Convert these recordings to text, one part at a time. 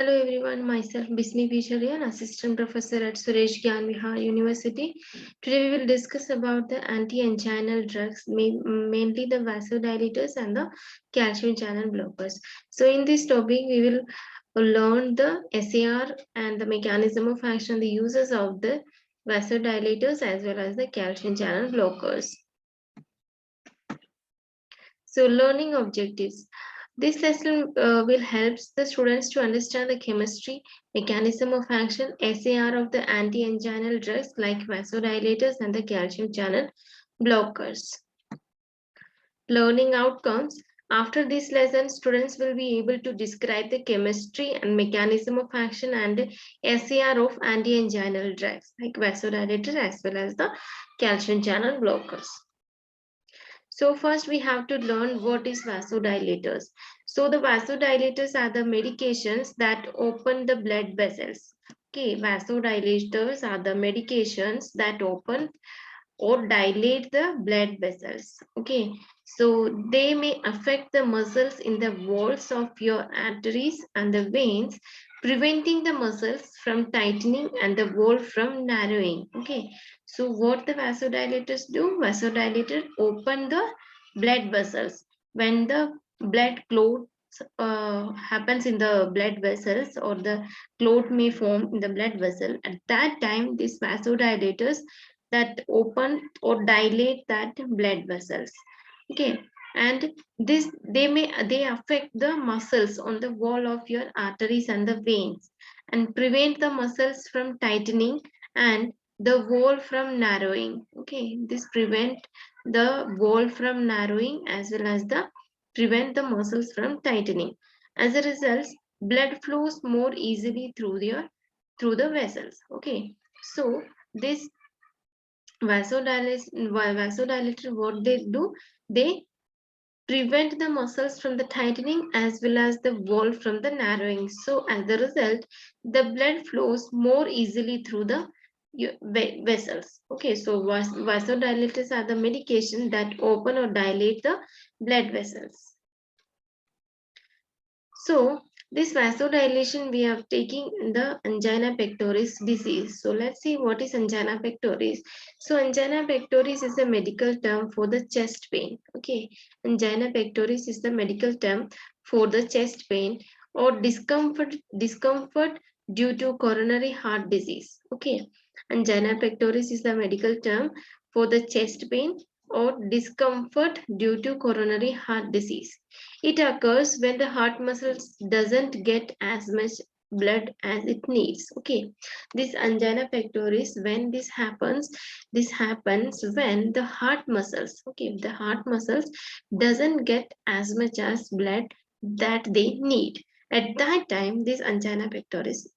Hello everyone, myself Bismi Picharian, Assistant Professor at Suresh Gyan Vihar University. Today we will discuss about the anti-anginal drugs, mainly the vasodilators and the calcium channel blockers. So in this topic, we will learn the SAR and the mechanism of action, the uses of the vasodilators as well as the calcium channel blockers. So learning objectives. This lesson will help the students to understand the chemistry, mechanism of action, SAR of the anti-anginal drugs like vasodilators and the calcium channel blockers. Learning outcomes. After this lesson, students will be able to describe the chemistry and mechanism of action and SAR of anti-anginal drugs like vasodilators as well as the calcium channel blockers. So first we have to learn what is vasodilators. So the vasodilators are the medications that open the blood vessels. Okay, vasodilators are the medications that open or dilate the blood vessels. Okay, so they may affect the muscles in the walls of your arteries and the veins, preventing the muscles from tightening and the wall from narrowing. Okay, so what the vasodilators do? Vasodilators open the blood vessels. When the blood clot happens in the blood vessels, or the clot may form in the blood vessel, at that time these vasodilators that open or dilate that blood vessels. Okay, and this they affect the muscles on the wall of your arteries and the veins and prevent the muscles from tightening and the wall from narrowing. Okay, this prevent the wall from narrowing as well as the prevent the muscles from tightening. As a result, blood flows more easily through the vessels. Okay, so this vasodilator, what they do, they prevent the muscles from the tightening as well as the wall from the narrowing. So as a result, the blood flows more easily through the vessels. Okay, so vasodilators are the medication that open or dilate the blood vessels. So this vasodilation we are taking the angina pectoris disease. So let's see what is angina pectoris. So angina pectoris is a medical term for the chest pain. Okay, angina pectoris is the medical term for the chest pain or discomfort due to coronary heart disease. Okay, angina pectoris is the medical term for the chest pain or discomfort due to coronary heart disease. It occurs when the heart muscles doesn't get as much blood as it needs. Okay, this angina pectoris, when this happens when the heart muscles, okay, the heart muscles doesn't get as much as blood that they need. At that time, this angina pectoris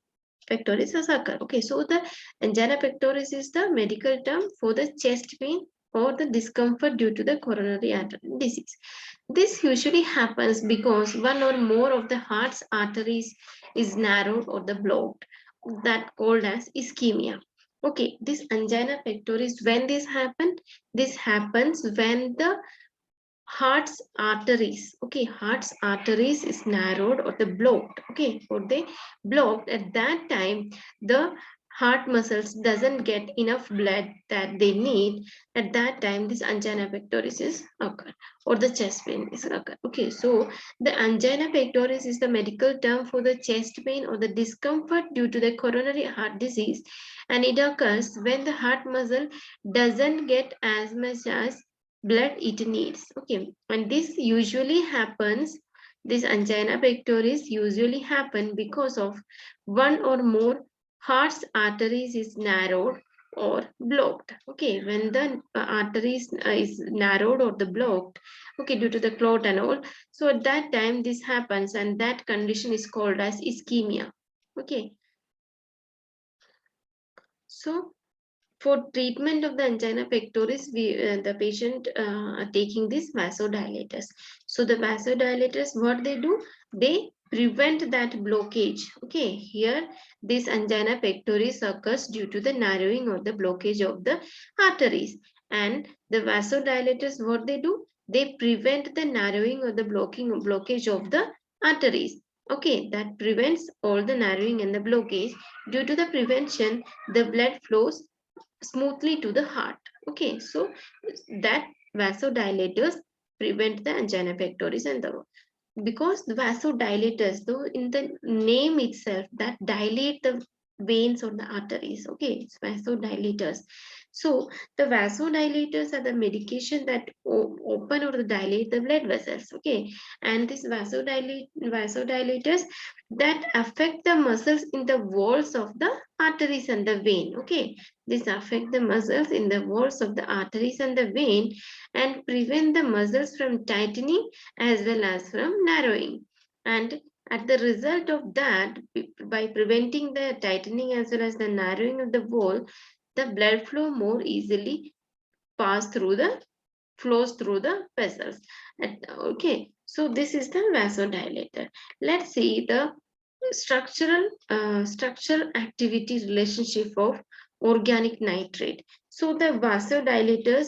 occur. Okay, so the angina pectoris is the medical term for the chest pain or the discomfort due to the coronary artery disease. This usually happens because one or more of the heart's arteries is narrowed or the blocked, that called as ischemia. Okay, this angina pectoris, when this happens when the heart's arteries, okay, heart's arteries is narrowed or the blocked, okay, or they blocked. At that time the heart muscles doesn't get enough blood that they need. At that time this angina pectoris is occur or the chest pain is occur. Okay, so the angina pectoris is the medical term for the chest pain or the discomfort due to the coronary heart disease, and it occurs when the heart muscle doesn't get as much as blood it needs. Okay, and this angina pectoris usually happen because of one or more heart's arteries is narrowed or blocked. Okay, when the arteries is narrowed or the blocked, okay, due to the clot and all, so at that time this happens and that condition is called as ischemia. Okay, so for treatment of the angina pectoris, the patient are taking these vasodilators. So the vasodilators, what they do, they prevent that blockage. Okay, here this angina pectoris occurs due to the narrowing or the blockage of the arteries, and the vasodilators, what they do, they prevent the narrowing or the blockage of the arteries. Okay, that prevents all the narrowing and the blockage. Due to the prevention, the blood flows smoothly to the heart. Okay, so that vasodilators prevent the angina pectoris and the, because the vasodilators, though in the name itself, that dilate the veins or the arteries. Okay, it's vasodilators. So the vasodilators are the medication that open or dilate the blood vessels. Okay, and these vasodilators that affect the muscles in the walls of the arteries and the vein. Okay, this affect the muscles in the walls of the arteries and the vein and prevent the muscles from tightening as well as from narrowing. And at the result of that, by preventing the tightening as well as the narrowing of the wall, the blood flow more easily flows through the vessels. Okay, so this is the vasodilator. Let's see the structural activity relationship of organic nitrate. So the vasodilators,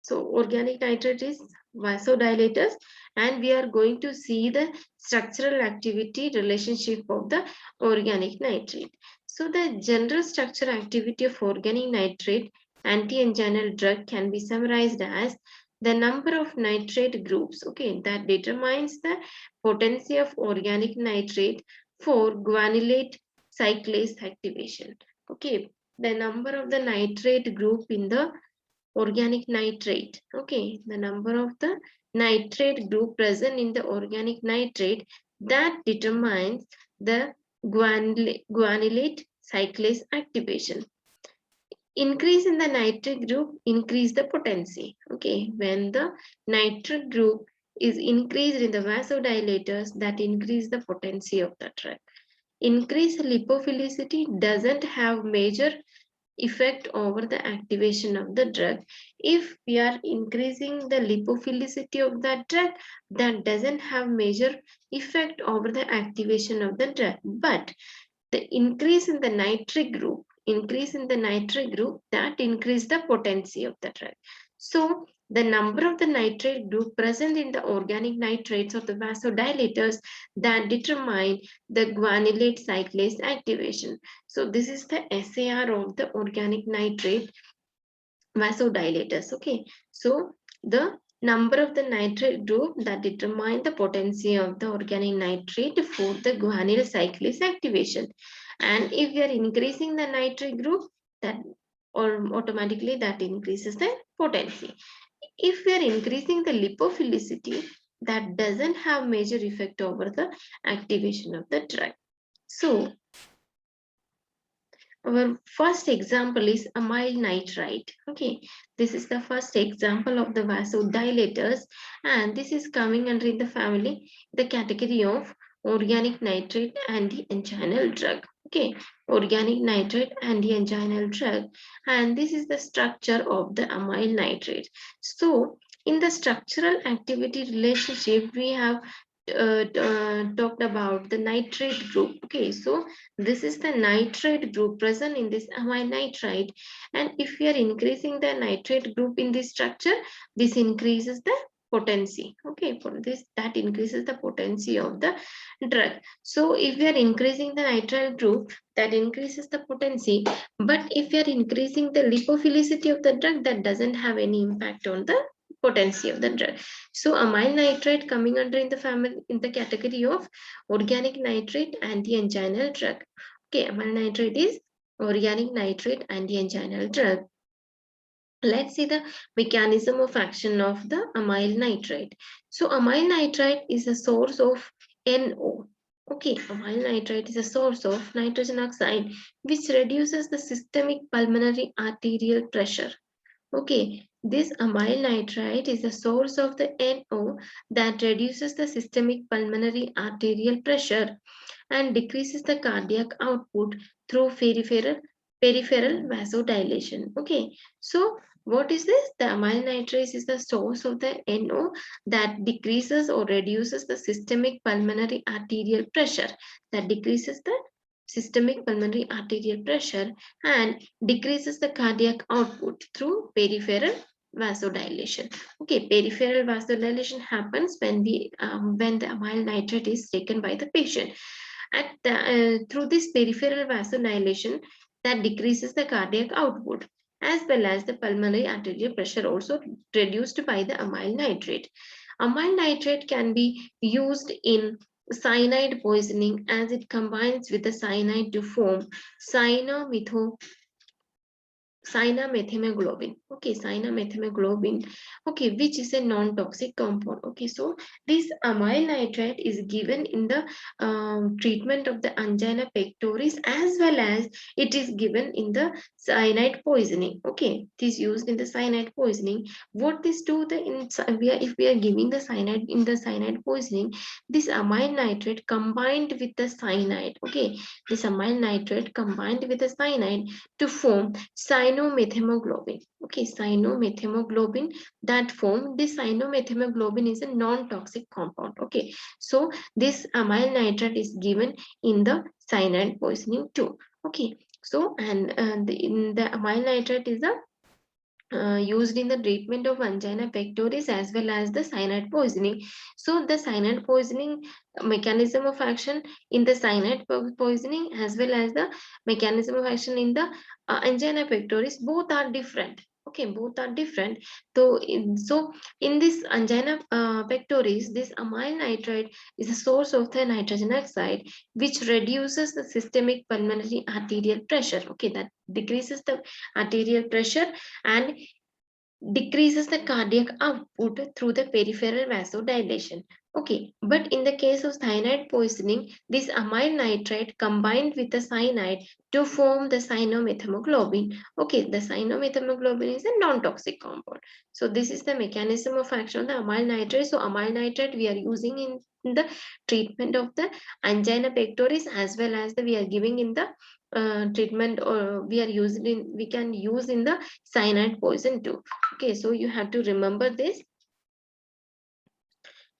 so organic nitrate is vasodilators, and we are going to see the structural activity relationship of the organic nitrate. So the general structural activity of organic nitrate anti-anginal drug can be summarized as the number of nitrate groups, okay, that determines the potency of organic nitrate for guanylate cyclase activation. Okay, the number of the nitrate group in the organic nitrate. Okay, the number of the nitrate group present in the organic nitrate that determines the guanylate cyclase activation. Increase in the nitrate group increase the potency. Okay, when the nitrate group is increased in the vasodilators, that increase the potency of the drug. Increased lipophilicity doesn't have major effect over the activation of the drug. If we are increasing the lipophilicity of that drug, that doesn't have major effect over the activation of the drug. But the increase in the nitric group, that increase the potency of the drug. So the number of the nitrate group present in the organic nitrates or the vasodilators that determine the guanylate cyclase activation. So this is the SAR of the organic nitrate vasodilators. Okay, so the number of the nitrate group that determine the potency of the organic nitrate for the guanyl cyclase activation. And if we are increasing the nitrate group, that or automatically that increases the potency. If we are increasing the lipophilicity, that doesn't have major effect over the activation of the drug. So our first example is amyl nitrite. Okay, this is the first example of the vasodilators, and this is coming under the family, the category of organic nitrate anti-anginal drug. Okay, organic nitrate anti-anginal drug, and this is the structure of the amyl nitrate. So in the structural activity relationship, we have talked about the nitrate group. Okay, so this is the nitrate group present in this amyl nitrite, and if we are increasing the nitrate group in this structure, this increases the potency. Okay, for this, that increases the potency of the drug. So if we are increasing the nitrile group, that increases the potency, but if we are increasing the lipophilicity of the drug, that doesn't have any impact on the potency of the drug. So amyl nitrite coming under in the family, in the category of organic nitrate anti-anginal drug. Okay, amyl nitrite is organic nitrate anti-anginal drug. Let's see the mechanism of action of the amyl nitrite. So amyl nitrite is a source of NO. Okay, amyl nitrite is a source of nitrogen oxide which reduces the systemic pulmonary arterial pressure. Okay, this amyl nitrite is the source of the NO that reduces the systemic pulmonary arterial pressure and decreases the cardiac output through peripheral vasodilation. Okay, so what is this? The amyl nitrate is the source of the NO that decreases or reduces the systemic pulmonary arterial pressure, that decreases the systemic pulmonary arterial pressure and decreases the cardiac output through peripheral vasodilation. Okay, peripheral vasodilation happens when the amyl nitrate is taken by the patient. Through this peripheral vasodilation, that decreases the cardiac output as well as the pulmonary arterial pressure also reduced by the amyl nitrate. Amyl nitrate can be used in cyanide poisoning as it combines with the cyanide to form cyanomethemoglobin. Okay, cyanomethemoglobin, okay, which is a non-toxic compound. Okay, so this amyl nitrate is given in the treatment of the angina pectoris as well as it is given in the cyanide poisoning. Okay, it is used in the cyanide poisoning. What this do the if we are giving the cyanide in the cyanide poisoning, this amyl nitrate combined with the cyanide. Okay, this amyl nitrate combined with the cyanide to form cyanomethemoglobin. Okay, cyanomethemoglobin that form this cyanomethemoglobin is a non-toxic compound. Okay, so this amyl nitrate is given in the cyanide poisoning too. Okay, so and the amyl nitrate is a used in the treatment of angina pectoris as well as the cyanide poisoning. So the cyanide poisoning mechanism of action in the cyanide poisoning as well as the mechanism of action in the angina pectoris, both are different. Okay, both are different. So in this angina pectoris, this amyl nitrate is a source of the nitrogen oxide, which reduces the systemic pulmonary arterial pressure. Okay, that decreases the arterial pressure and decreases the cardiac output through the peripheral vasodilation. Okay, but in the case of cyanide poisoning, this amyl nitrate combined with the cyanide to form the cyanomethemoglobin. Okay, the cyanomethemoglobin is a non-toxic compound. So this is the mechanism of action of the amyl nitrate. So amyl nitrate we are using in the treatment of the angina pectoris as well as we are giving in the treatment, or we can use in the cyanide poison too. Okay, so you have to remember this.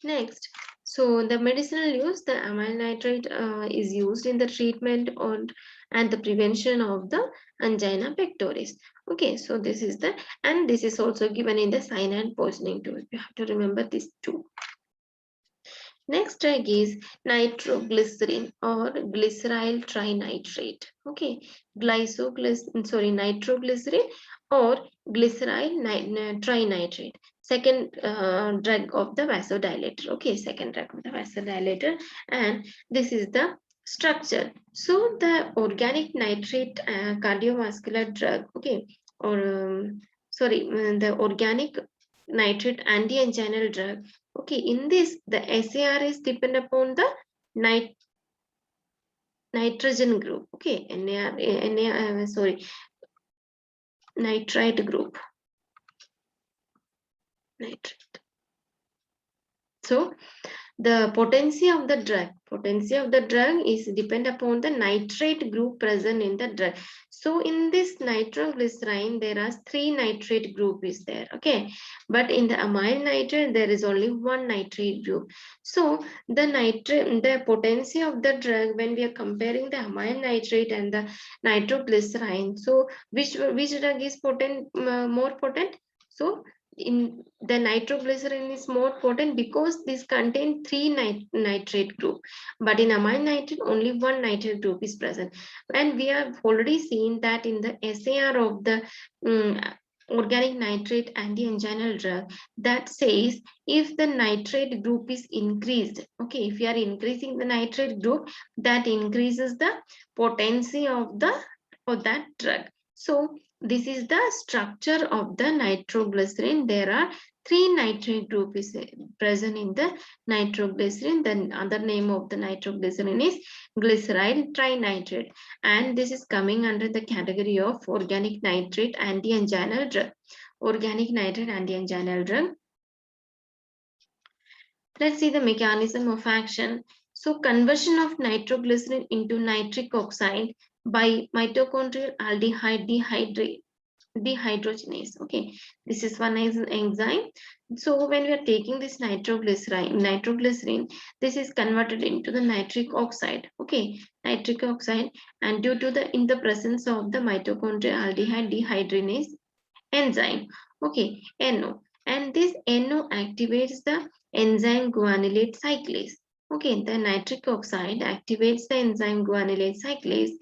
Next, so the medicinal use, the amyl nitrate is used in the treatment and the prevention of the angina pectoris. Okay, so this is and this is also given in the cyanide poisoning too. You have to remember this too. Next drug is nitroglycerin or glyceryl trinitrate. Okay, nitroglycerin or glyceryl trinitrate. Second drug of the vasodilator. Okay, second drug of the vasodilator, and this is the structure. So the organic nitrate cardiovascular drug. Okay, or the organic nitrate anti-anginal drug. Okay, in this, the SAR is depend upon the nitrogen group. Okay, nitrite group. Nitrate. So the potency of the drug is depend upon the nitrate group present in the drug. So in this nitroglycerin there are 3 nitrate group is there. Okay, but in the amyl nitrate there is only 1 nitrate group. So the potency of the drug when we are comparing the amyl nitrate and the nitroglycerin, so which drug is more potent? So in the nitroglycerin is more potent because this contain 3 nitrate group, but in amyl nitrate only 1 nitrate group is present. And we have already seen that in the SAR of the organic nitrate anti-anginal drug, that says if the nitrate group is increased, okay, if you are increasing the nitrate group, that increases the potency of that drug. So this is the structure of the nitroglycerin. There are 3 nitrate group is present in the nitroglycerin. The other name of the nitroglycerin is glyceryl trinitrate, and this is coming under the category of organic nitrate anti-anginal drug. Organic nitrate anti-anginal drug. Let's see the mechanism of action. So conversion of nitroglycerin into nitric oxide by mitochondrial aldehyde dehydrogenase. Okay, this is one enzyme. So when we are taking this nitroglycerin, this is converted into the nitric oxide. Okay, nitric oxide, and due to in the presence of the mitochondrial aldehyde dehydrogenase enzyme. Okay, NO. And this NO activates the enzyme guanylate cyclase. Okay, the nitric oxide activates the enzyme guanylate cyclase.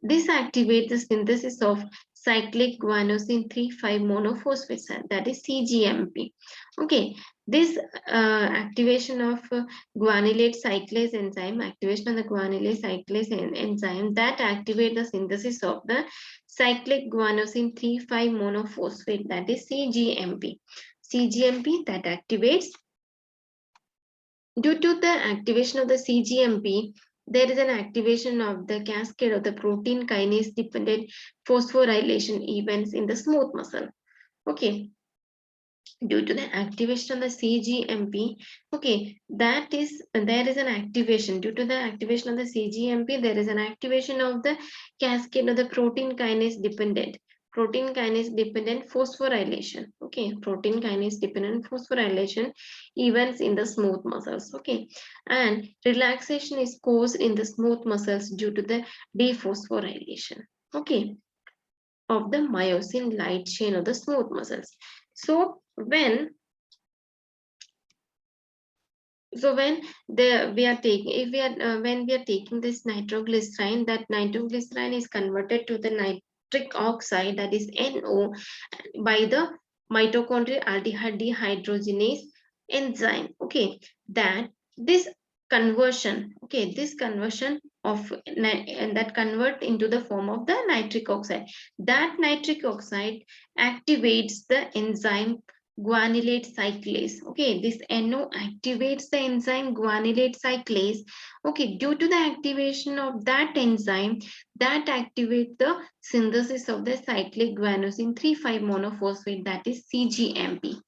This activates the synthesis of cyclic guanosine 3,5 monophosphate, that is CGMP. Okay, this activation of guanylate cyclase enzyme, activation of the guanylate cyclase enzyme that activate the synthesis of the cyclic guanosine 3,5 monophosphate, that is CGMP. CGMP that activates. Due to the activation of the CGMP, there is an activation of the cascade of the protein kinase dependent phosphorylation events in the smooth muscle. Okay, due to the activation of the CGMP, okay, there is an activation. Due to the activation of the CGMP, there is an activation of the cascade of the protein kinase dependent phosphorylation. Okay, protein kinase dependent phosphorylation events in the smooth muscles. Okay, and relaxation is caused in the smooth muscles due to the dephosphorylation. Okay, of the myosin light chain of the smooth muscles. So when we are taking when we are taking this nitroglycerin, that nitroglycerin is converted to the nitric oxide, that is NO, by the mitochondrial aldehyde dehydrogenase enzyme. Okay, that this conversion, okay, this conversion of and that convert into the form of the nitric oxide. That nitric oxide activates the enzyme guanylate cyclase. Okay, this NO activates the enzyme guanylate cyclase. Okay, due to the activation of that enzyme, that activates the synthesis of the cyclic guanosine 3,5 monophosphate, that is CGMP.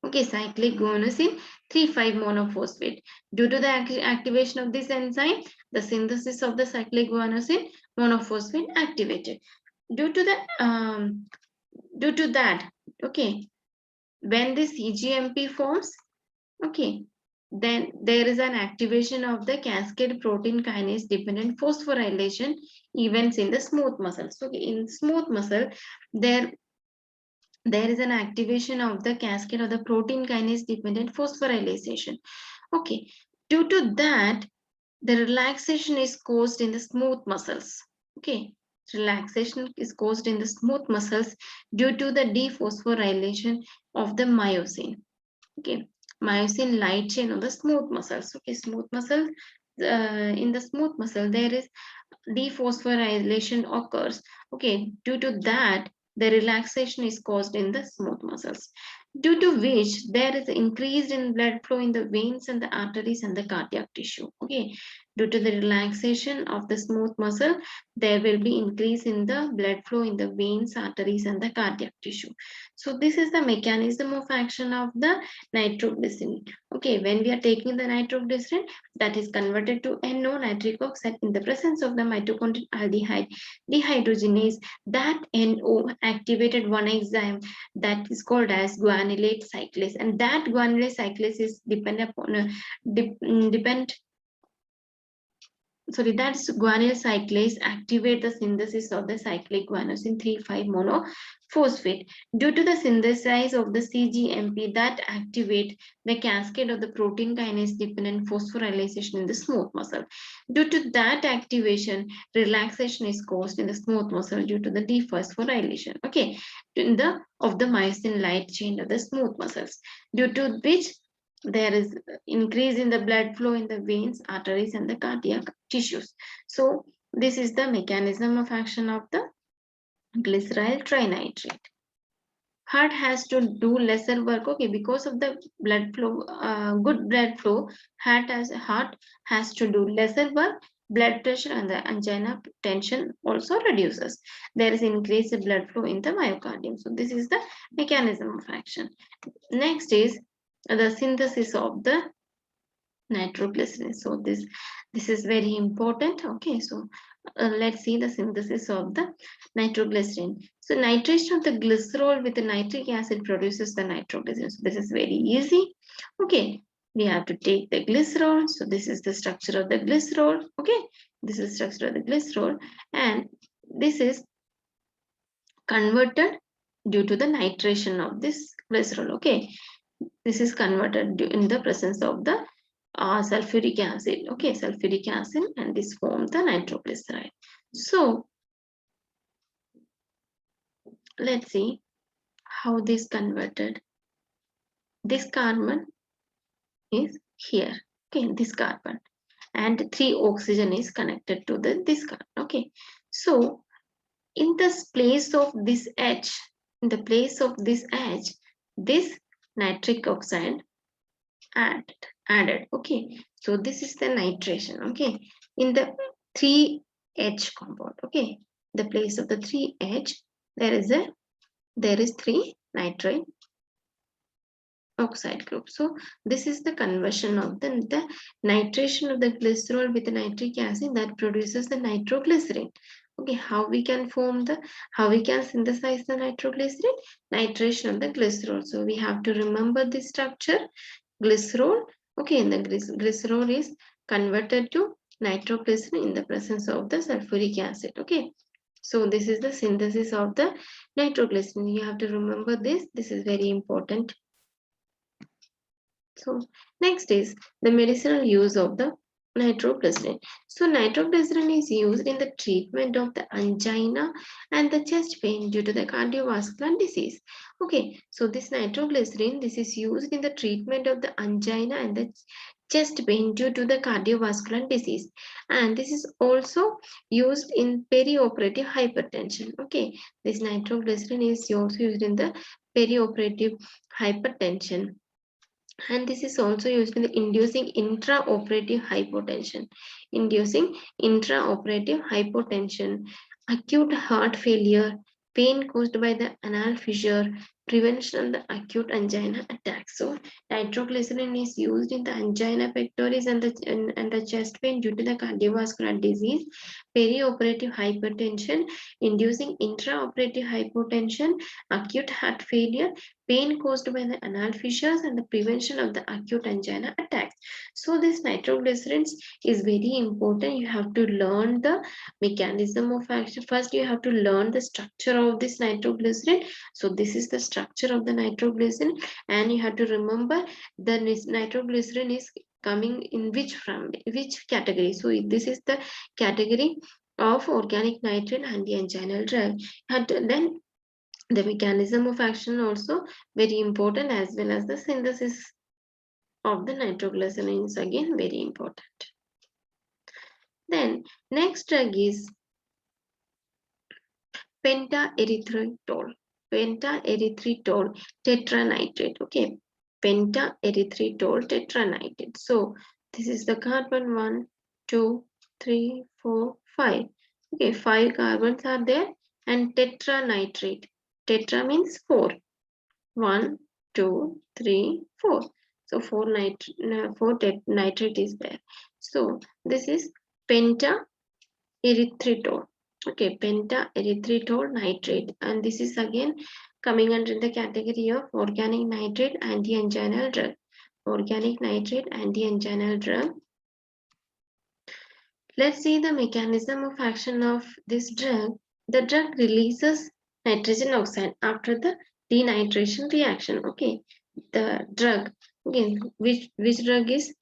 Okay, cyclic guanosine 3,5 monophosphate. Due to the activation of this enzyme, the synthesis of the cyclic guanosine monophosphate activated. Due to that, okay, when this CGMP forms, okay, then there is an activation of the cascade protein kinase dependent phosphorylation events in the smooth muscles. Okay, in smooth muscle, there is an activation of the cascade of the protein kinase dependent phosphorylation. Okay, due to that, the relaxation is caused in the smooth muscles. Okay, relaxation is caused in the smooth muscles due to the dephosphorylation of the myosin. Okay, myosin light chain of the smooth muscles. Okay, smooth muscle. In the smooth muscle, there is dephosphorylation occurs. Okay, due to that, the relaxation is caused in the smooth muscles, due to which there is increase in blood flow in the veins and the arteries and the cardiac tissue. Okay, due to the relaxation of the smooth muscle, there will be increase in the blood flow in the veins, arteries, and the cardiac tissue. So this is the mechanism of action of the nitroglycerin. Okay, when we are taking the nitroglycerin, that is converted to NO, nitric oxide, in the presence of the mitochondrial aldehyde dehydrogenase. That NO activated one enzyme that is called as guanylate cyclase, and that guanylate cyclase is that's guanyl cyclase activate the synthesis of the cyclic guanosine 3,5 monophosphate. Due to the synthesis of the CGMP that activate the cascade of the protein kinase dependent phosphorylation in the smooth muscle. Due to that activation, relaxation is caused in the smooth muscle due to the dephosphorylation. Okay, of the myosin light chain of the smooth muscles, due to which there is increase in the blood flow in the veins, arteries, and the cardiac tissues. So this is the mechanism of action of the glyceryl trinitrate. Heart has to do lesser work. Okay, because of the blood flow, good blood flow, heart has to do lesser work. Blood pressure and the angina tension also reduces. There is increased blood flow in the myocardium. So this is the mechanism of action. Next is the synthesis of the nitroglycerin. So this is very important. Okay, so let's see the synthesis of the nitroglycerin. So nitration of the glycerol with the nitric acid produces the nitroglycerin. So this is very easy. Okay, we have to take the glycerol. So this is the structure of the glycerol. Okay, this is structure of the glycerol, and this is converted due to the nitration of this glycerol. Okay, this is converted in the presence of the sulfuric acid. Okay, sulfuric acid, and this forms the nitroglyceride. So let's see how this converted. This carbon is here. Okay, this carbon, and 3 oxygen is connected to this carbon. Okay, so in this place of this H, in the place of this H, this nitric oxide added. Okay, so this is the nitration. Okay, in the 3H compound. Okay, the place of the 3H, there is 3 nitrate oxide group. So this is the conversion of the nitration of the glycerol with the nitric acid that produces the nitroglycerin. Okay, how we can synthesize the nitroglycerin? Nitration of the glycerol. So we have to remember this structure. Glycerol. Okay, and the glycerol is converted to nitroglycerin in the presence of the sulfuric acid. Okay, so this is the synthesis of the nitroglycerin. You have to remember this. This is very important. So next is the medicinal use of the nitroglycerin. So nitroglycerin is used in the treatment of the angina and the chest pain due to the cardiovascular disease. Okay, so this nitroglycerin, this is used in the treatment of the angina and the chest pain due to the cardiovascular disease, and this is also used in perioperative hypertension. Okay, this nitroglycerin is also used in the perioperative hypertension, and this is also used in inducing intraoperative hypotension, acute heart failure, pain caused by the anal fissure, prevention of the acute angina attack. So nitroglycerin is used in the angina pectoris and the chest pain due to the cardiovascular disease, perioperative hypertension, inducing intraoperative hypotension, acute heart failure, pain caused by the anal fissures, and the prevention of the acute angina attacks. So this nitroglycerins is very important. You have to learn the mechanism of action. First, you have to learn the structure of this nitroglycerin. So this is the structure of the nitroglycerin, and you have to remember the nitroglycerin is coming in which category. So this is the category of organic nitrate anti-anginal drug. And then the mechanism of action also very important, as well as the synthesis of the nitroglycerin is again very important. Then next drug is pentaerythritol tetranitrate. Okay, pentaerythritol tetranitrate. So this is the carbon 1, 2, 3, 4, 5. Okay, 5 carbons are there, and tetranitrate. Tetra means 4. 1, 2, 3, 4. So 4 nitrate is there. So this is pentaerythritol. Okay, pentaerythritol nitrate, and this is again coming under the category of organic nitrate anti-anginal drug. Organic nitrate anti-anginal drug. Let's see the mechanism of action of this drug. The drug releases nitrogen oxide after the denitration reaction. Okay, the drug, again, which drug is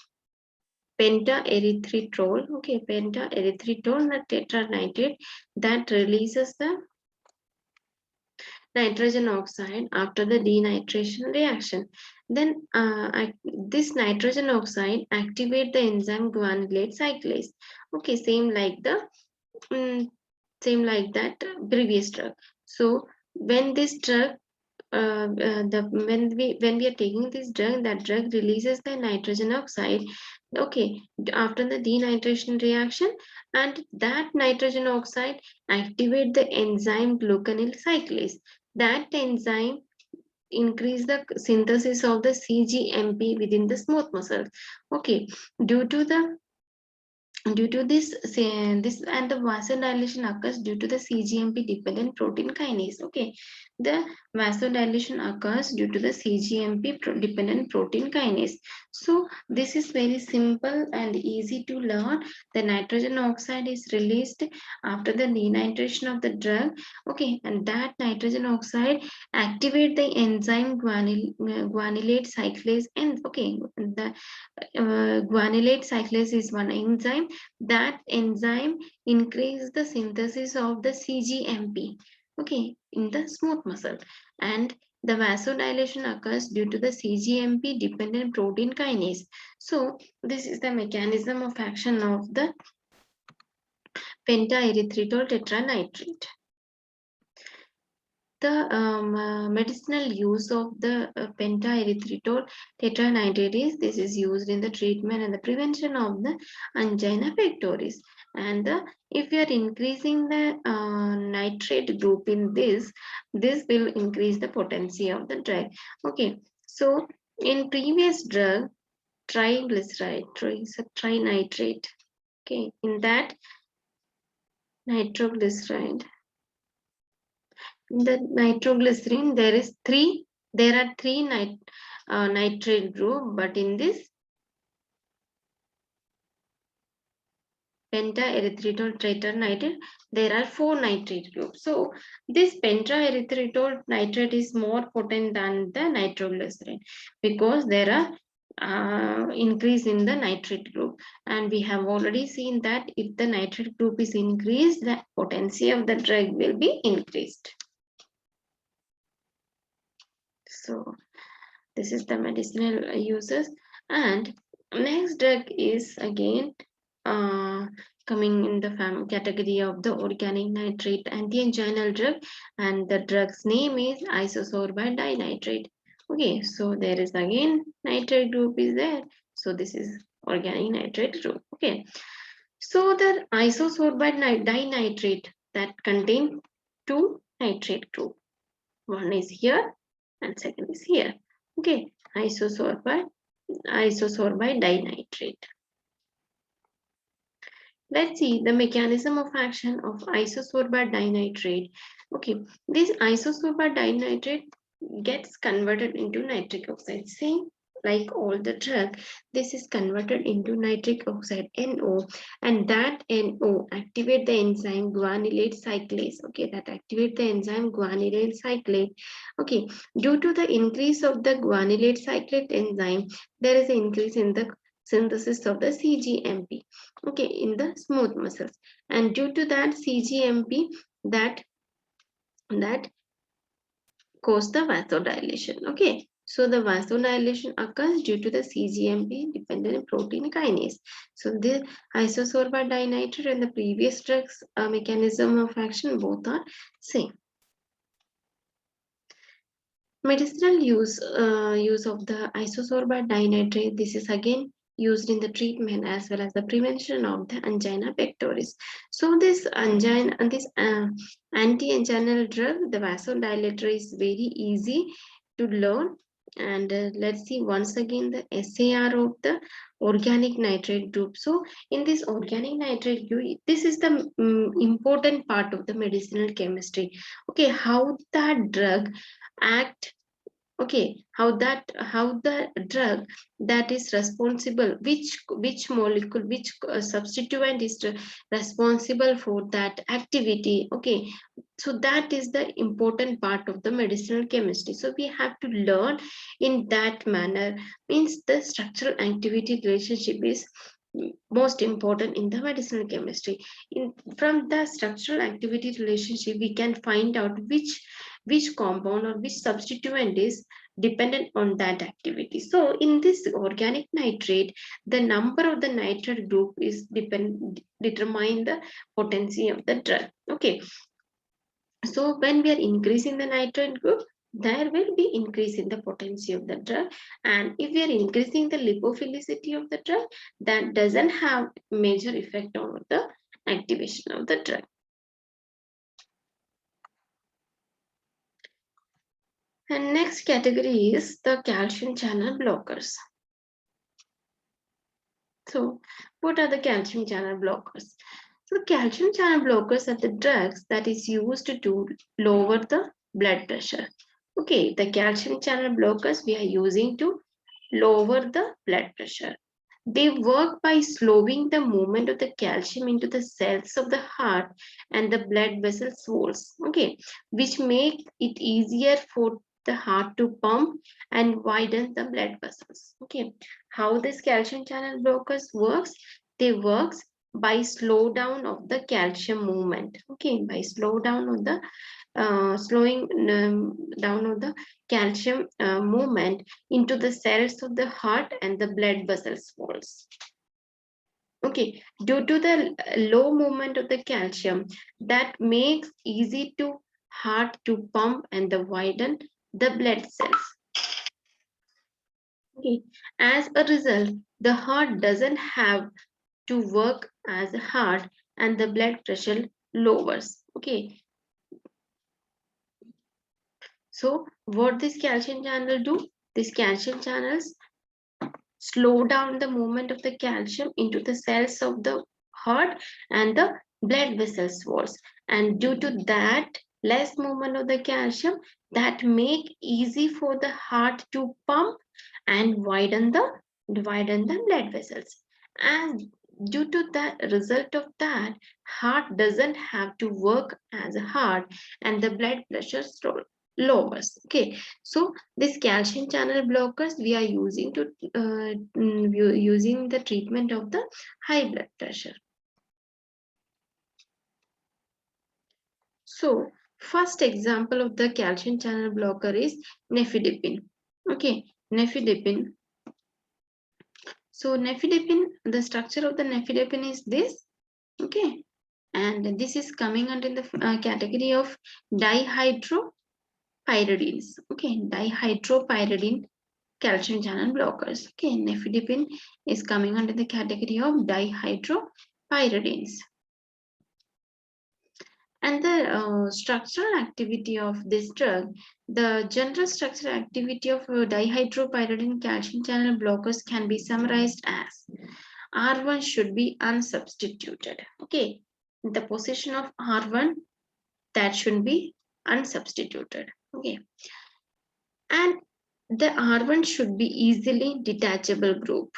pentaerythritol. Okay, pentaerythritol tetranitrate that releases the nitrogen oxide after the denitration reaction. Then this nitrogen oxide activate the enzyme guanylate cyclase. Okay, same like that previous drug. So when this drug when we are taking this drug, that drug releases the nitrogen oxide, okay, after the denitration reaction, and that nitrogen oxide activate the enzyme glucanyl cyclase. That enzyme increase the synthesis of the CGMP within the smooth muscles. Okay, due to this and the vasodilation occurs due to the CGMP dependent protein kinase. Okay, The vasodilation occurs due to the CGMP dependent protein kinase. So this is very simple and easy to learn. The nitrogen oxide is released after the denitration of the drug. Okay, and that nitrogen oxide activate the enzyme guanylate cyclase. And okay, the guanylate cyclase is one enzyme. That enzyme increase the synthesis of the CGMP, okay, in the smooth muscle. And the vasodilation occurs due to the CGMP dependent protein kinase. So this is the mechanism of action of the pentaerythritol tetranitrate. The medicinal use of the pentaerythritol tetranitrate is, this is used in the treatment and the prevention of the angina pectoris. And if you are increasing the nitrate group in this will increase the potency of the drug. Okay, so in previous drug triglyceride, trinitrate, okay, in that nitroglyceride, the nitroglycerin there are three nitrate group, but in this pentaerythritol tetranitrate there are 4 nitrate groups. So this pentaerythritol nitrate is more potent than the nitroglycerin because there are increase in the nitrate group, and we have already seen that if the nitrate group is increased, the potency of the drug will be increased. So this is the medicinal uses. And next drug is again coming in the category of the organic nitrate anti-anginal drug, and the drug's name is isosorbide dinitrate. Okay, so there is again nitrate group is there, so this is organic nitrate group. Okay, so the isosorbide dinitrate that contain two nitrate group, one is here and second is here. Okay, isosorbide dinitrate. Let's see the mechanism of action of isosorbide dinitrate. Okay, this isosorbide dinitrate gets converted into nitric oxide. Same like all the drug, this is converted into nitric oxide, NO, and that NO activate the enzyme guanylate cyclase. Okay, that activate the enzyme guanylate cyclase. Okay, due to the increase of the guanylate cyclase enzyme, there is an increase in the synthesis of the CGMP, okay, in the smooth muscles, and due to that CGMP that cause the vasodilation. Okay, so the vasodilation occurs due to the CGMP dependent protein kinase. So the isosorbide dinitrate and the previous drugs mechanism of action both are same. Medicinal use of the isosorbide dinitrate. This is again used in the treatment as well as the prevention of the angina pectoris. So this angina and this anti-anginal drug, the vasodilator, is very easy to learn. And let's see once again the SAR of the organic nitrate group. So in this organic nitrate group, this is the important part of the medicinal chemistry. Okay, how that drug act, okay, how the drug that is responsible, which molecule, which substituent is responsible for that activity. Okay, so that is the important part of the medicinal chemistry, so we have to learn in that manner. Means the structural activity relationship is most important in the medicinal chemistry. From the structural activity relationship we can find out which compound or which substituent is dependent on that activity. So in this organic nitrate, the number of the nitrate group is determine the potency of the drug. Okay, so when we are increasing the nitrate group, there will be increase in the potency of the drug, and if we are increasing the lipophilicity of the drug, that doesn't have major effect on the activation of the drug. And next category is the calcium channel blockers. So what are the calcium channel blockers? So calcium channel blockers are the drugs that is used to lower the blood pressure. Okay, the calcium channel blockers we are using to lower the blood pressure. They work by slowing the movement of the calcium into the cells of the heart and the blood vessel walls, okay, which make it easier for the heart to pump and widen the blood vessels. Okay, how this calcium channel blockers works? They works by slow down of the calcium movement. Okay, by slowing down of the calcium movement into the cells of the heart and the blood vessels walls. Okay, due to the low movement of the calcium, that makes easy to heart to pump and the widen the blood cells. Okay, as a result, the heart doesn't have to work as hard and the blood pressure lowers. Okay, so what this calcium channel do? These calcium channels slow down the movement of the calcium into the cells of the heart and the blood vessels walls, and due to that less movement of the calcium, that make easy for the heart to pump and widen the blood vessels. And due to that result of that, heart doesn't have to work as hard and the blood pressure lowers. Okay, so this calcium channel blockers we are using to using the treatment of the high blood pressure. So first example of the calcium channel blocker is nifedipine. Okay, nifedipine. So nifedipine, the structure of the nifedipine is this. Okay, and this is coming under the category of dihydropyridines. Okay, dihydropyridine calcium channel blockers. Okay, nifedipine is coming under the category of dihydropyridines. And the structural activity of this drug, the general structural activity of dihydropyridine calcium channel blockers can be summarized as R1 should be unsubstituted. Okay, the position of R1 that should be unsubstituted. Okay, and the R1 should be easily detachable group.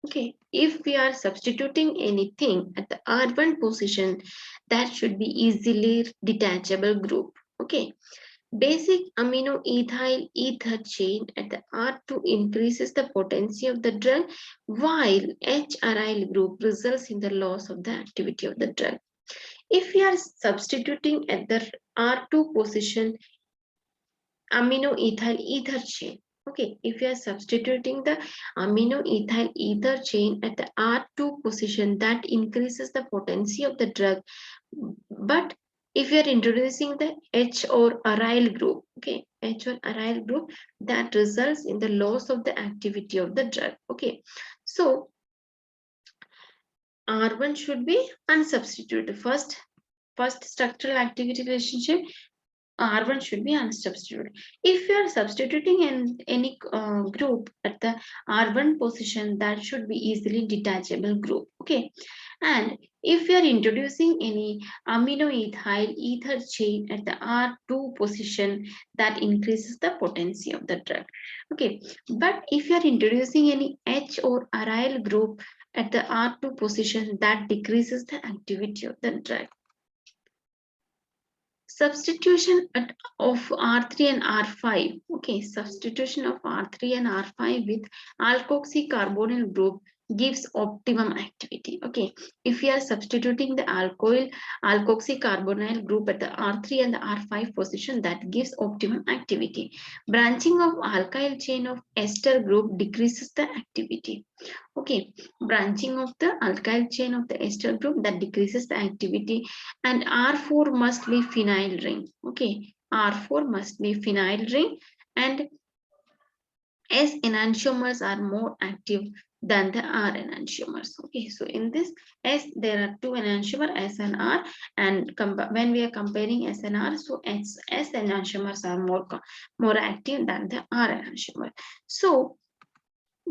Okay, if we are substituting anything at the R1 position, that should be easily detachable group. Okay, basic amino ethyl ether chain at the R2 increases the potency of the drug, while H-aryl group results in the loss of the activity of the drug. If we are substituting at the R2 position amino ethyl ether chain. Okay, if you are substituting the amino ethyl ether chain at the R2 position, that increases the potency of the drug. But if you are introducing the H or aryl group, okay, H or aryl group, that results in the loss of the activity of the drug. Okay, so R1 should be unsubstituted. First structural activity relationship, R1 should be unsubstituted. If you are substituting in any group at the R1 position, that should be easily detachable group. Okay, and if you are introducing any amino ethyl ether chain at the R2 position, that increases the potency of the drug. Okay, but if you are introducing any H or aryl group at the R2 position, that decreases the activity of the drug. Substitution of R3 and R5. Okay, substitution of R3 and R5 with alkoxycarbonyl group gives optimum activity. Okay, if we are substituting the alkoxycarbonyl group at the R3 and the R5 position, that gives optimum activity. Branching of alkyl chain of ester group decreases the activity. Okay, branching of the alkyl chain of the ester group, that decreases the activity. And R4 must be phenyl ring. Okay, R4 must be phenyl ring, and S enantiomers are more active than the R enantiomers. Okay, so in this S, there are two enantiomers, S and R, and when we are comparing S and R, so S enantiomers are more active than the R enantiomer. So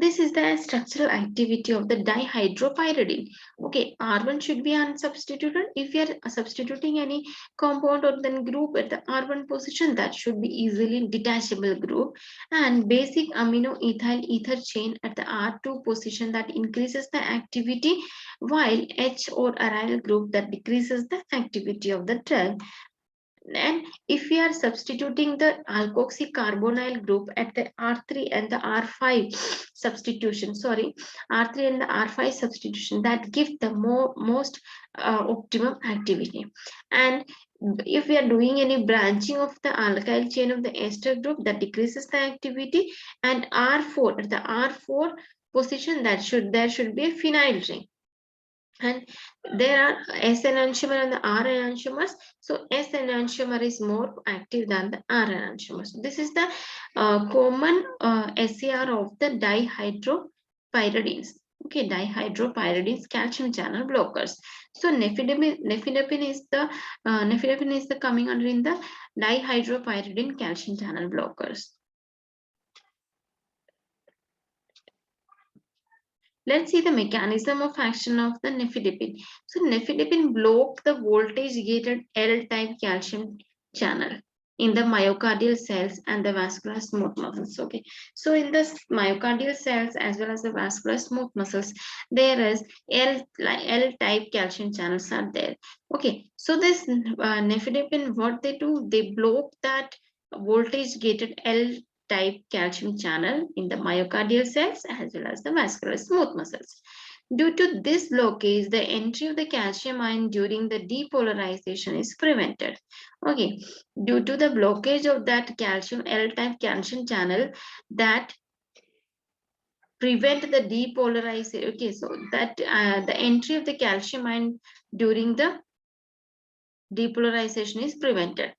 This is the structural activity of the dihydropyridine. Okay, R1 should be unsubstituted. If you are substituting any compound or then group at the R1 position, that should be easily detachable group. And basic amino ethyl ether chain at the R2 position, that increases the activity, while H or aryl group that decreases the activity of the drug. And if we are substituting the alkoxy carbonyl group at the R3 and the R5 substitution, R3 and the R5 substitution, that give the most optimum activity. And if we are doing any branching of the alkyl chain of the ester group, that decreases the activity. And R4, at the R4 position, there should be a phenyl ring. And there are S enantiomer and the R enantiomers. So S enantiomer is more active than the R enantiomer. So this is the common SAR of the dihydropyridines. Okay, dihydropyridines, calcium channel blockers. So nifedipine is the coming under in the dihydropyridine calcium channel blockers. Let's see the mechanism of action of the nifedipine. So nifedipine blocks the voltage-gated L-type calcium channel in the myocardial cells and the vascular smooth muscles. Okay, so in the myocardial cells as well as the vascular smooth muscles, there is L-type calcium channels are there. Okay, so this nifedipine, what they do, they block that voltage-gated L-type calcium channel in the myocardial cells as well as the vascular smooth muscles. Due to this blockage, the entry of the calcium ion during the depolarization is prevented. Okay, due to the blockage of that calcium L-type calcium channel, that prevent the depolarization. Okay, so that the entry of the calcium ion during the depolarization is prevented.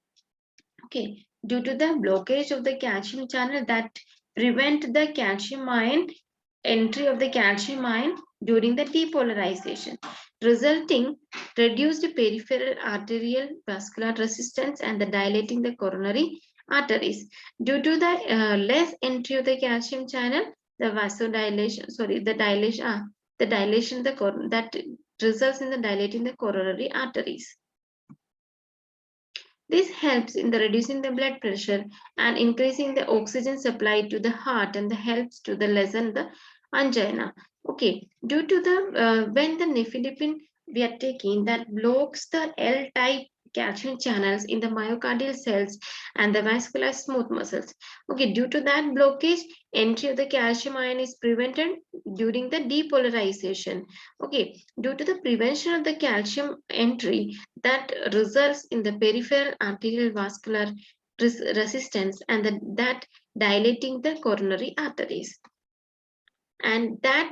Okay, due to the blockage of the calcium channel, that prevent the calcium ion entry of the calcium ion during the depolarization, resulting reduced peripheral arterial vascular resistance and the dilating the coronary arteries. Due to the less entry of the calcium channel, the vasodilation, the dilation that results in the dilating the coronary arteries. This helps in the reducing the blood pressure and increasing the oxygen supply to the heart, and helps to the lessen the angina. Okay, due to the when the nifedipine we are taking, that blocks the L-type calcium channels in the myocardial cells and the vascular smooth muscles. Okay, due to that blockage, entry of the calcium ion is prevented during the depolarization. Okay, due to the prevention of the calcium entry, that results in the peripheral arterial vascular resistance and that dilating the coronary arteries. And that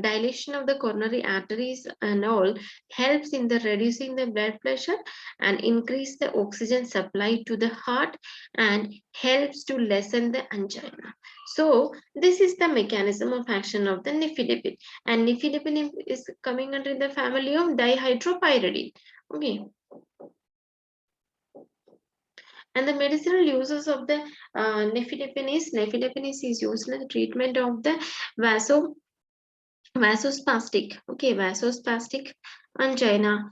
dilation of the coronary arteries and all helps in the reducing the blood pressure and increase the oxygen supply to the heart, and helps to lessen the angina. So this is the mechanism of action of the nifedipine, and nifedipine is coming under the family of dihydropyridine. Okay, and the medicinal uses of the nifedipine is used in the treatment of the vasospastic, okay, vasospastic angina,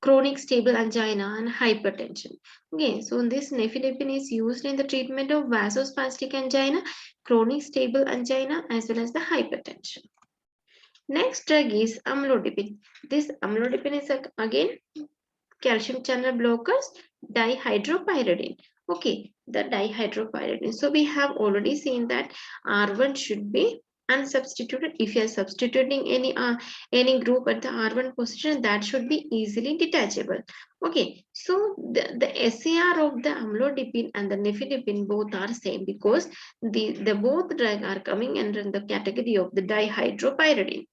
chronic stable angina, and hypertension. Okay, so this nifedipine is used in the treatment of vasospastic angina, chronic stable angina, as well as the hypertension. Next drug is amlodipine. This amlodipine is again calcium channel blockers, dihydropyridine. Okay, the dihydropyridine. So we have already seen that R1 should be unsubstituted. If you are substituting any group at the R1 position, that should be easily detachable. Okay, so the SAR of the amlodipine and the nifedipine both are same, because the both drug are coming under the category of the dihydropyridine.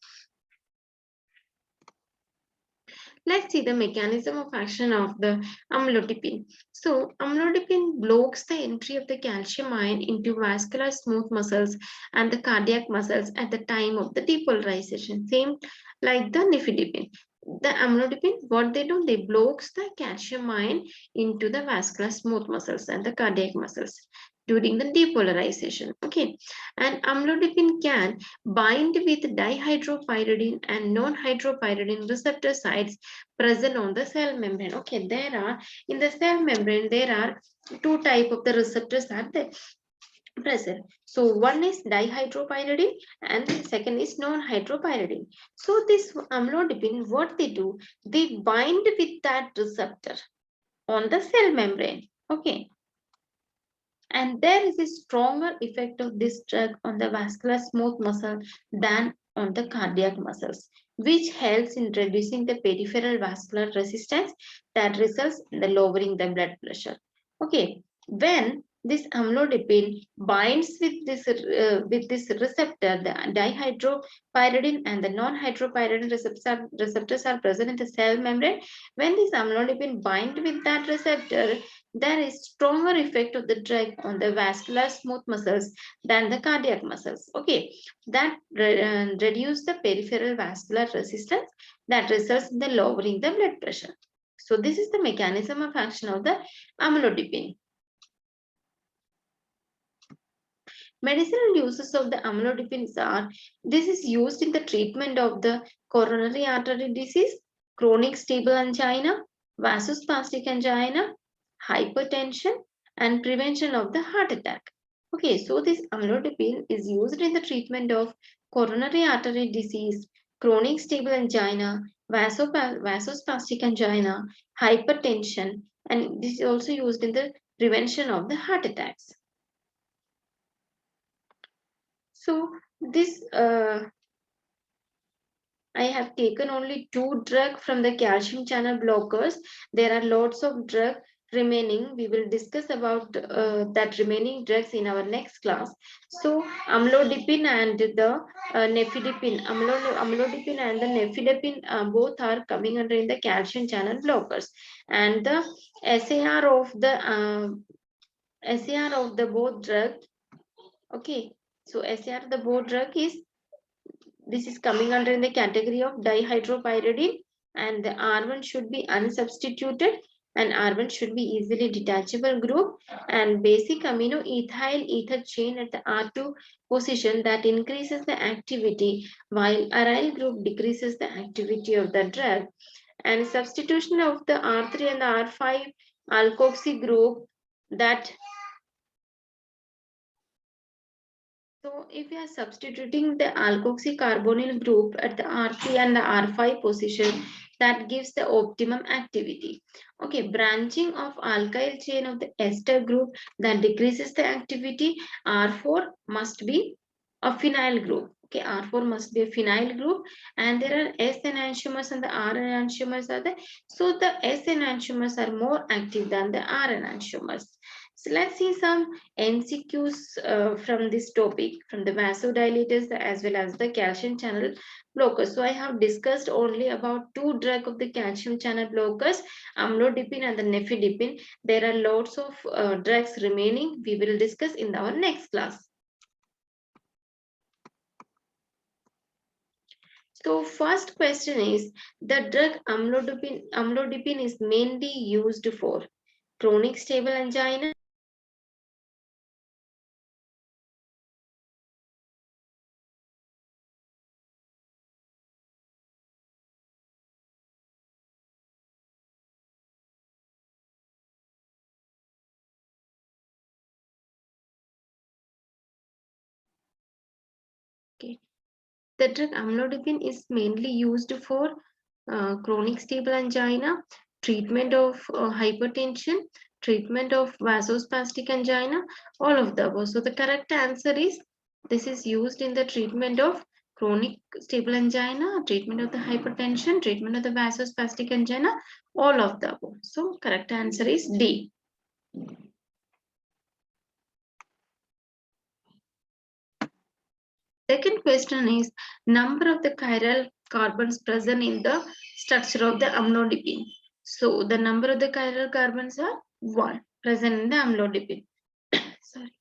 Let's see the mechanism of action of the amlodipine. So amlodipine blocks the entry of the calcium ion into vascular smooth muscles and the cardiac muscles at the time of the depolarization, same like the nifedipine. The amlodipine, what they do, they blocks the calcium ion into the vascular smooth muscles and the cardiac muscles. during the depolarization. Okay, and amlodipine can bind with dihydropyridine and non-hydropyridine receptor sites present on the cell membrane. Okay, there are in the cell membrane there are two type of the receptors are there present. So one is dihydropyridine and the second is non-hydropyridine. So this amlodipine, what they do, they bind with that receptor on the cell membrane. Okay, and there is a stronger effect of this drug on the vascular smooth muscle than on the cardiac muscles, which helps in reducing the peripheral vascular resistance that results in the lowering the blood pressure. Okay, when this amlodipine binds with this receptor, the dihydropyridine and the non-hydropyridine receptors are present in the cell membrane. When this amlodipine bind with that receptor, there is stronger effect of the drug on the vascular smooth muscles than the cardiac muscles. Okay, that reduce the peripheral vascular resistance that results in the lowering the blood pressure. So this is the mechanism of action of the amlodipine. Medicinal uses of the amlodipine are, this is used in the treatment of the coronary artery disease, chronic stable angina, vasospastic angina, hypertension, and prevention of the heart attack. Okay, so this amlodipine is used in the treatment of coronary artery disease, chronic stable angina, vasospastic angina, hypertension, and this is also used in the prevention of the heart attacks. So this I have taken only 2 drugs from the calcium channel blockers. There are lots of drugs remaining. We will discuss about that remaining drugs in our next class. So amlodipine and the nifedipine, amlodipine and the nifedipine both are coming under in the calcium channel blockers, and the SAR of the both drug. Okay, so SAR the both drug is, this is coming under in the category of dihydropyridine, and the R1 should be unsubstituted and R1 should be easily detachable group, and basic amino ethyl ether chain at the R2 position that increases the activity while aryl group decreases the activity of the drug, and substitution of the R3 and the R5 alkoxy group that. So if we are substituting the alkoxycarbonyl group at the R3 and the R5 position, that gives the optimum activity. Okay, branching of alkyl chain of the ester group that decreases the activity, R4 must be a phenyl group. Okay, R4 must be a phenyl group, and there are S enantiomers and the R enantiomers are there. So the S enantiomers are more active than the R enantiomers. So let's see some MCQs from this topic, from the vasodilators as well as the calcium channel blockers. So I have discussed only about 2 drugs of the calcium channel blockers, amlodipine and the nifedipine. There are lots of drugs remaining. We will discuss in our next class. So first question is, the drug amlodipine is mainly used for chronic stable angina, okay. The drug amlodipine is mainly used for chronic stable angina, treatment of hypertension, treatment of vasospastic angina, all of the above. So the correct answer is, this is used in the treatment of chronic stable angina, treatment of the hypertension, treatment of the vasospastic angina, all of the above. So correct answer is D. Second question is, number of the chiral carbons present in the structure of the amlodipine. So the number of the chiral carbons are 1 present in the amlodipine. Sorry.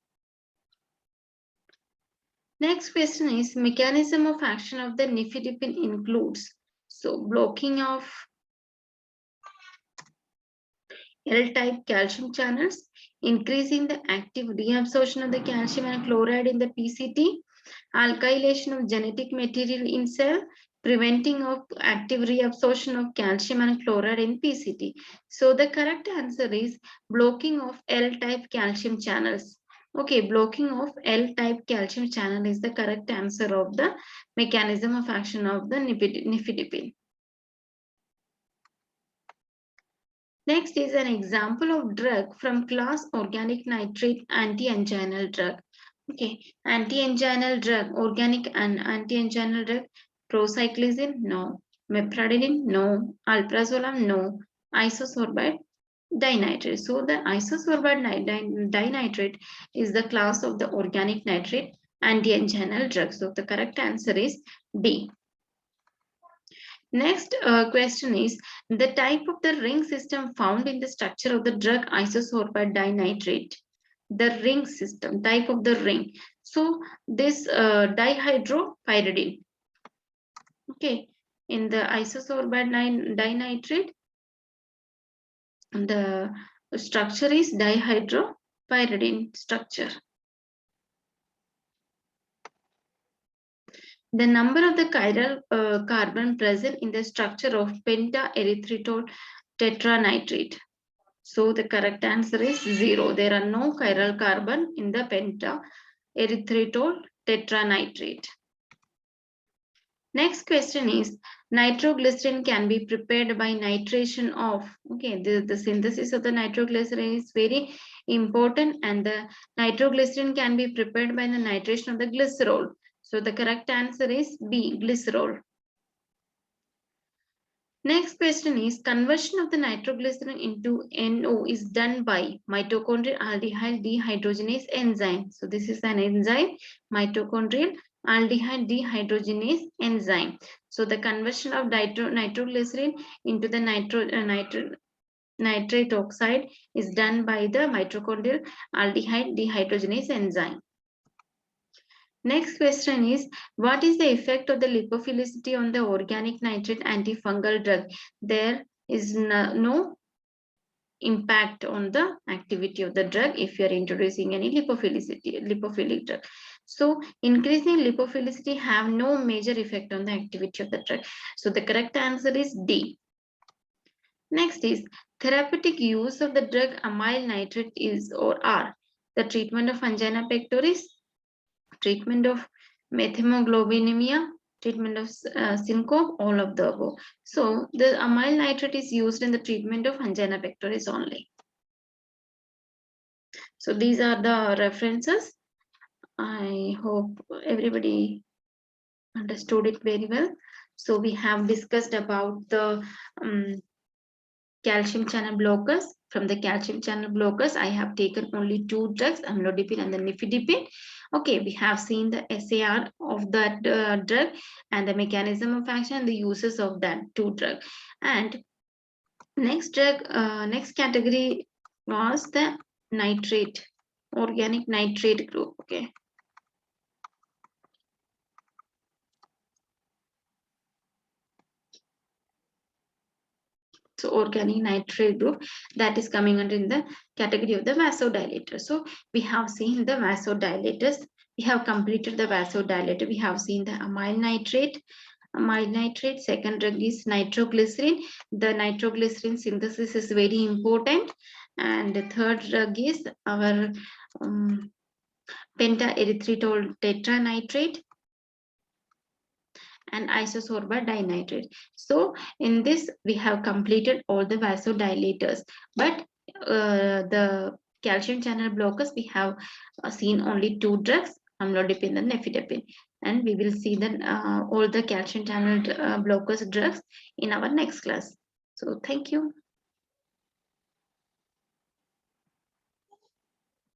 Next question is, mechanism of action of the nifedipine includes, so blocking of L-type calcium channels, increasing the active reabsorption of the calcium and chloride in the PCT, alkylation of genetic material in cell, preventing of active reabsorption of calcium and chloride in PCT. So the correct answer is blocking of L-type calcium channels. Okay, blocking of L-type calcium channel is the correct answer of the mechanism of action of the nifedipine. Next is an example of drug from class organic nitrate anti-anginal drug. Okay, anti-anginal drug, organic and anti-anginal drug, procyclizine, no. Mepradine, no. Alprazolam, no. Isosorbide dinitrate. So the isosorbide dinitrate is the class of the organic nitrate anti-anginal drug. So the correct answer is D. Next question is the type of the ring system found in the structure of the drug isosorbide dinitrate. The ring system, type of the ring. So this dihydropyridine. Okay, in the isosorbide dinitrate, the structure is dihydropyridine structure. The number of the chiral carbon present in the structure of pentaerythritol tetranitrate. So the correct answer is 0. There are no chiral carbon in the pentaerythritol tetranitrate. Next question is nitroglycerin can be prepared by nitration of. Okay, the synthesis of the nitroglycerin is very important, and the nitroglycerin can be prepared by the nitration of the glycerol. So the correct answer is B, glycerol. Next question is conversion of the nitroglycerin into NO is done by mitochondrial aldehyde dehydrogenase enzyme. So this is an enzyme, mitochondrial aldehyde dehydrogenase enzyme. So the conversion of nitroglycerin into the nitrate oxide is done by the mitochondrial aldehyde dehydrogenase enzyme. Next question is, what is the effect of the lipophilicity on the organic nitrate antifungal drug? There is no impact on the activity of the drug if you are introducing any lipophilic drug. So increasing lipophilicity have no major effect on the activity of the drug. So the correct answer is D. Next is therapeutic use of the drug amyl nitrate is or are the treatment of angina pectoris, treatment of methemoglobinemia, treatment of syncope, all of the above. So the amyl nitrate is used in the treatment of angina pectoris only. So these are the references. I hope everybody understood it very well. So we have discussed about the calcium channel blockers. From the calcium channel blockers, I have taken only 2 drugs, amlodipine and the nifedipine. Okay, we have seen the SAR of that drug and the mechanism of action and the uses of that 2 drug. And next drug, next category was the nitrate, organic nitrate group. Okay. So organic nitrate group, that is coming under in the category of the vasodilator. So we have seen the vasodilators. We have completed the vasodilator. We have seen the amyl nitrate. Second drug is nitroglycerin. The nitroglycerin synthesis is very important. And the third drug is our pentaerythritol tetranitrate and isosorbide dinitrate. So in this we have completed all the vasodilators, but the calcium channel blockers we have seen only 2 drugs, amlodipine and nifedipine, and we will see then all the calcium channel blockers drugs in our next class. So thank you.